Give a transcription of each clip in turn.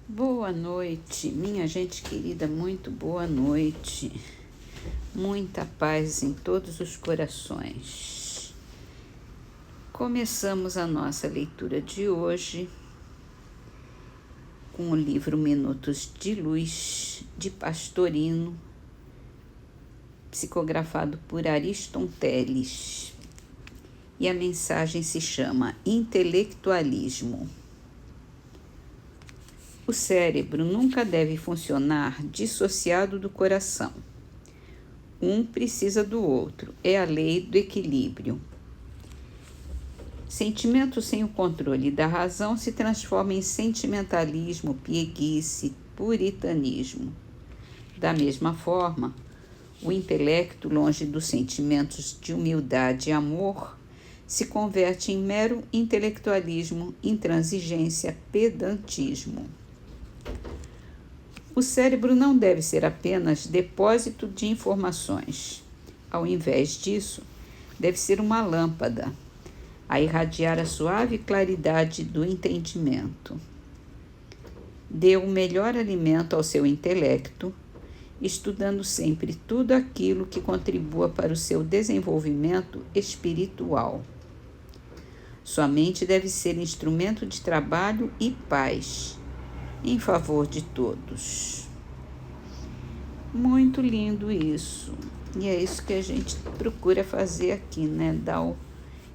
Boa noite, minha gente querida, muito boa noite. Muita paz em todos os corações. Começamos a nossa leitura de hoje com o livro Minutos de Luz, de Pastorino, psicografado por Ariston Teles. E a mensagem se chama Intelectualismo. O cérebro nunca deve funcionar dissociado do coração. Um precisa do outro, é a lei do equilíbrio. Sentimento sem o controle da razão se transforma em sentimentalismo, pieguice, puritanismo. Da mesma forma, o intelecto, longe dos sentimentos de humildade e amor, se converte em mero intelectualismo, intransigência, pedantismo. O cérebro não deve ser apenas depósito de informações. Ao invés disso, deve ser uma lâmpada, a irradiar a suave claridade do entendimento. Dê o melhor alimento ao seu intelecto, estudando sempre tudo aquilo que contribua para o seu desenvolvimento espiritual. Sua mente deve ser instrumento de trabalho e paz, em favor de todos. Muito lindo isso. E é isso que a gente procura fazer aqui, né? Dar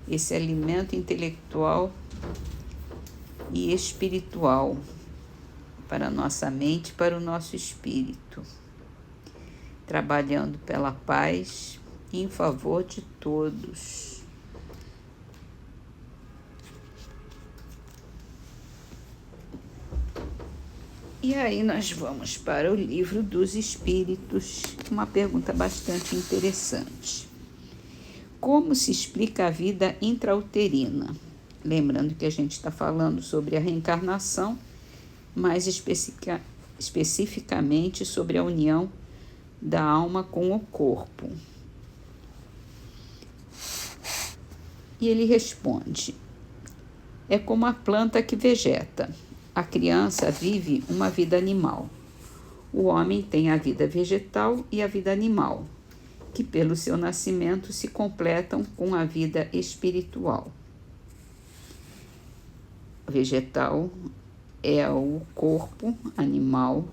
esse alimento intelectual e espiritual para a nossa mente, para o nosso espírito, trabalhando pela paz e em favor de todos. E aí nós vamos para o Livro dos Espíritos, uma pergunta bastante interessante. Como se explica a vida intrauterina? Lembrando que a gente está falando sobre a reencarnação, mais especificamente sobre a união da alma com o corpo. E ele responde: é como a planta que vegeta. A criança vive uma vida animal. O homem tem a vida vegetal e a vida animal, que pelo seu nascimento se completam com a vida espiritual. Vegetal é o corpo, animal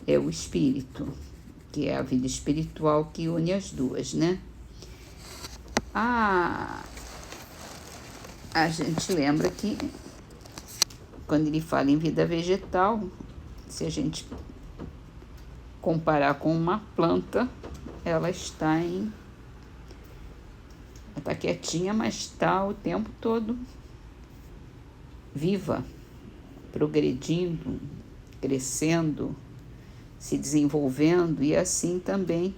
é o espírito, que é a vida espiritual que une as duas, né? A gente lembra que quando ele fala em vida vegetal, se a gente comparar com uma planta, ela está quietinha, mas está o tempo todo viva, progredindo, crescendo, se desenvolvendo, e assim também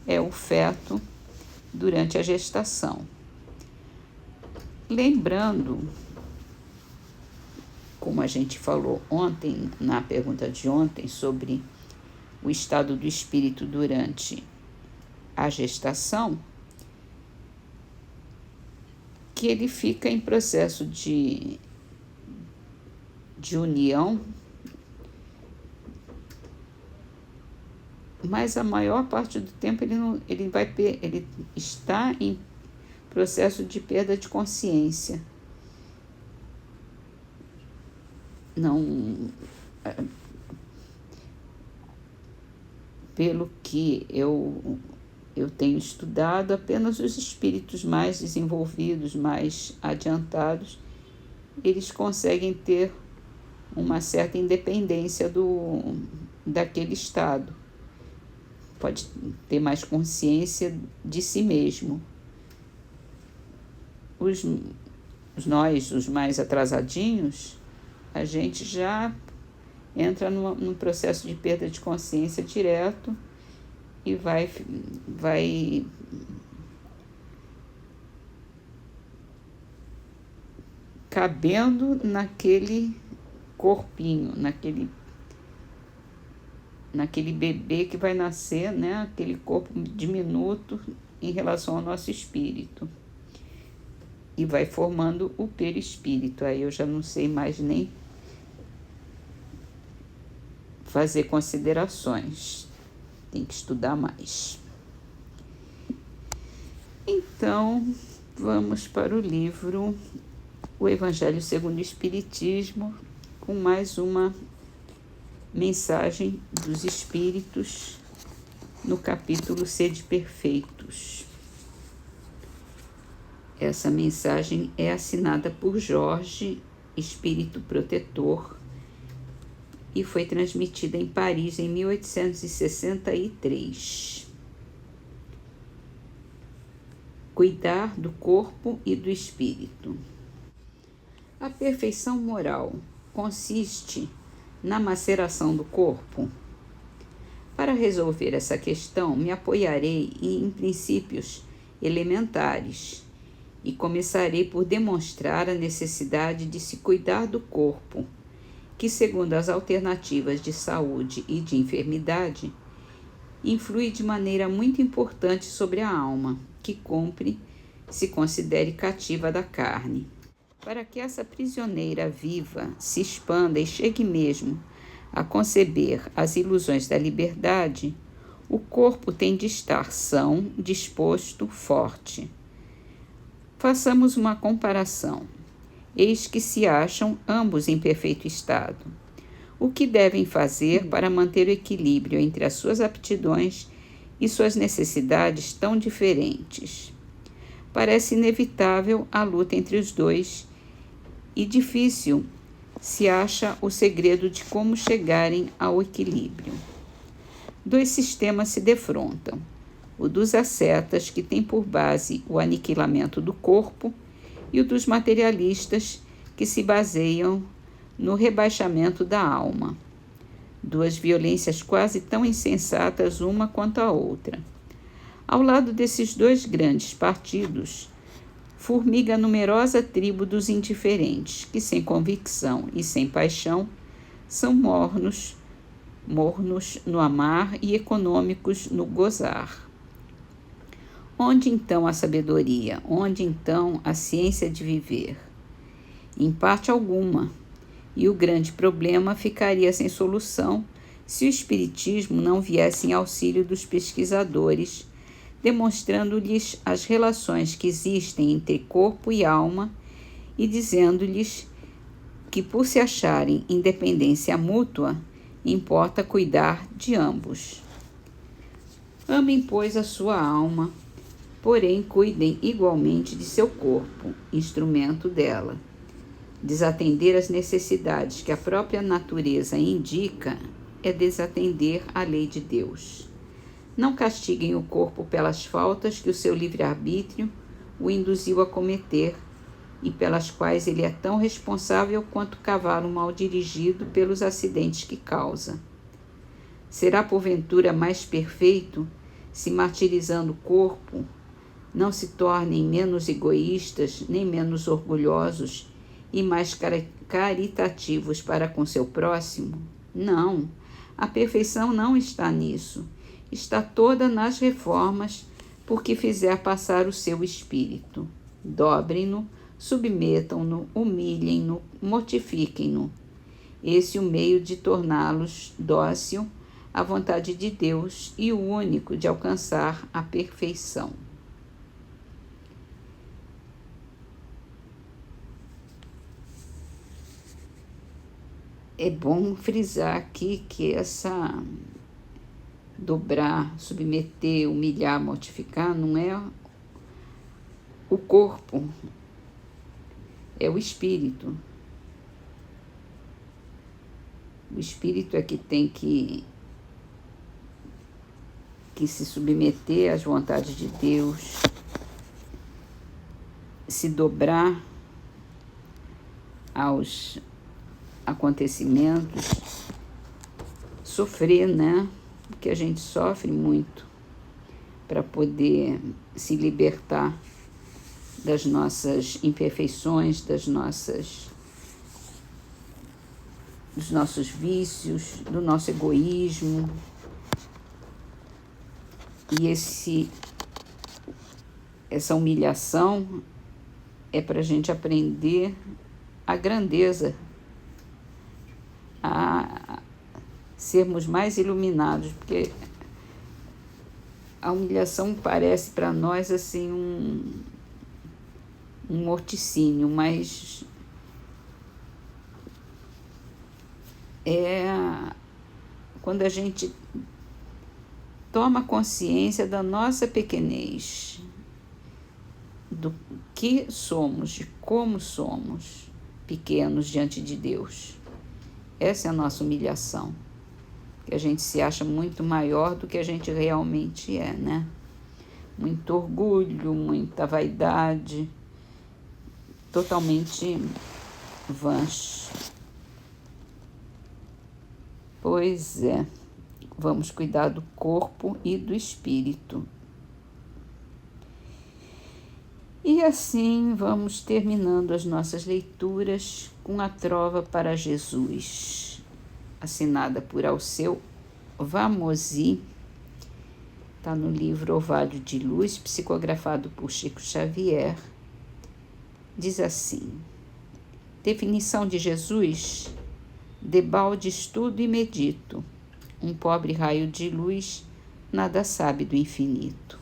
é o feto durante a gestação. Lembrando, como a gente falou ontem, na pergunta de ontem, sobre o estado do espírito durante a gestação, que ele fica em processo de união, mas a maior parte do tempo ele está em processo de perda de consciência. Não, pelo que eu tenho estudado, apenas os espíritos mais desenvolvidos, mais adiantados, eles conseguem ter uma certa independência daquele estado. Pode ter mais consciência de si mesmo. Nós, os mais atrasadinhos, a gente já entra num processo de perda de consciência direto e vai cabendo naquele corpinho, naquele bebê que vai nascer, né? Aquele corpo diminuto em relação ao nosso espírito. E vai formando o perispírito. Aí eu já não sei mais nem fazer considerações. Tem que estudar mais. Então, vamos para o livro O Evangelho segundo o Espiritismo, com mais uma mensagem dos Espíritos no capítulo Sede Perfeitos. Essa mensagem é assinada por Jorge, Espírito Protetor, e foi transmitida em Paris em 1863. Cuidar do corpo e do espírito. A perfeição moral consiste na maceração do corpo? Para resolver essa questão, me apoiarei em princípios elementares e começarei por demonstrar a necessidade de se cuidar do corpo, que, segundo as alternativas de saúde e de enfermidade, influi de maneira muito importante sobre a alma, que cumpre se considere cativa da carne. Para que essa prisioneira viva se expanda e chegue mesmo a conceber as ilusões da liberdade, o corpo tem de estar são, disposto, forte. Façamos uma comparação. Eis que se acham ambos em perfeito estado. O que devem fazer para manter o equilíbrio entre as suas aptidões e suas necessidades tão diferentes? Parece inevitável a luta entre os dois e difícil se acha o segredo de como chegarem ao equilíbrio. Dois sistemas se defrontam: o dos ascetas, que tem por base o aniquilamento do corpo, e o dos materialistas, que se baseiam no rebaixamento da alma. Duas violências quase tão insensatas uma quanto a outra. Ao lado desses dois grandes partidos, formiga a numerosa tribo dos indiferentes, que sem convicção e sem paixão são mornos no amar e econômicos no gozar. Onde então a sabedoria? Onde então a ciência de viver? Em parte alguma, e o grande problema ficaria sem solução se o Espiritismo não viesse em auxílio dos pesquisadores, demonstrando-lhes as relações que existem entre corpo e alma e dizendo-lhes que, por se acharem independência mútua, importa cuidar de ambos. Amem, pois, a sua alma, porém cuidem igualmente de seu corpo, instrumento dela. Desatender às necessidades que a própria natureza indica é desatender a lei de Deus. Não castiguem o corpo pelas faltas que o seu livre-arbítrio o induziu a cometer e pelas quais ele é tão responsável quanto o cavalo mal dirigido pelos acidentes que causa. Será porventura mais perfeito se, martirizando o corpo, não se tornem menos egoístas, nem menos orgulhosos e mais caritativos para com seu próximo? Não, a perfeição não está nisso. Está toda nas reformas por que fizer passar o seu espírito. Dobrem-no, submetam-no, humilhem-no, mortifiquem-no. Esse é o meio de torná-los dócil à vontade de Deus e o único de alcançar a perfeição. É bom frisar aqui que essa dobrar, submeter, humilhar, mortificar não é o corpo, é o espírito. O espírito é que tem que se submeter às vontades de Deus, se dobrar aos acontecimentos, sofrer, né? Porque a gente sofre muito para poder se libertar das nossas imperfeições, dos nossos vícios, do nosso egoísmo. E essa humilhação é para a gente aprender a grandeza, a sermos mais iluminados, porque a humilhação parece para nós assim um morticínio, mas é quando a gente toma consciência da nossa pequenez, do que somos, de como somos pequenos diante de Deus. Essa é a nossa humilhação, que a gente se acha muito maior do que a gente realmente é, né? Muito orgulho, muita vaidade, totalmente vãs. Pois é, vamos cuidar do corpo e do espírito. E assim vamos terminando as nossas leituras com a Trova para Jesus, assinada por Alceu Vamosi, está no livro Orvalho de Luz, psicografado por Chico Xavier. Diz assim: definição de Jesus: debalde estudo e medito, um pobre raio de luz nada sabe do infinito.